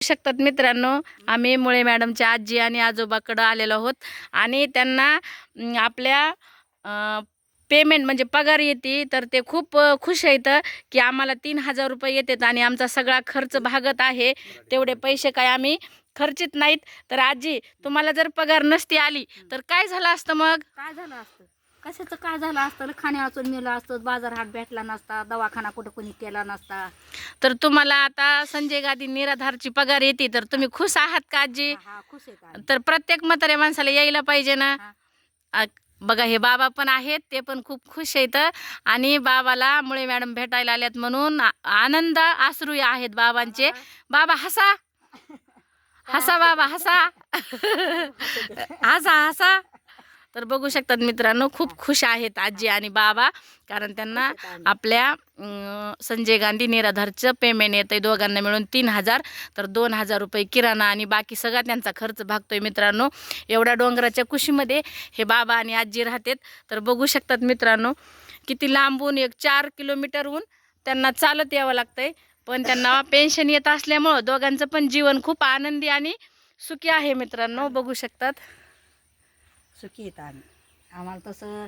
शकतात मित्रांनो, आम्ही मुळे मॅडमच्या आजी आणि आजोबाकडं आलेलो आहोत आणि त्यांना आपल्या पेमेंट म्हणजे पगार येते, तर ते खूप खुश आहेत की आम्हाला 3,000 रुपये येतात आणि आमचा सगळा खर्च भागत आहे. तेवढे पैसे काय आम्ही खर्चित नाहीत. तर आजी, तुम्हाला जर पगार नसती आली तर काय झालं असतं मग? काय झालं असतं? कशाचं काय झालं असतं? खाण्यावाचून मेलं असतं, बाजार हाट भेटला नसता, दवाखाना कुठं कोणी केला नसता. तर तुम्हाला आता संजय गांधी निराधारची पगार येते, तर तुम्ही खुश आहात का आजी? हा खुश आहे का? तर प्रत्येक म्हाताऱ्या माणसाला यायला पाहिजे ना. बघा, हे बाबा पण आहेत, ते पण खूप खुश आहेत आणि बाबाला मुळे मॅडम भेटायला आल्यात म्हणून आनंद अश्रू आहेत बाबांचे. बाबा हसा, हसा बाबा हसा. हसा हसा. तर बघू शकतात मित्रांनो, खूप खुश आहेत आजी आणि बाबा, कारण त्यांना आपल्या संजय गांधी निराधारचं पेमेंट येतं आहे दोघांना मिळून 3,000. तर 2,000 रुपये किराणा आणि बाकी सगळा त्यांचा खर्च भागतोय मित्रांनो. एवढ्या डोंगराच्या कुशीमध्ये हे बाबा आणि आजी राहतात. तर बघू शकतात मित्रांनो, किती लांबून 4 किलोमीटरहून त्यांना चालत यावं लागतंय, पण त्यांना पेन्शन येत असल्यामुळं दोघांचं पण जीवन खूप आनंदी आणि सुखी आहे मित्रांनो. बघू शकतात. सुखी आहेत आम्ही. आम्हाला तसं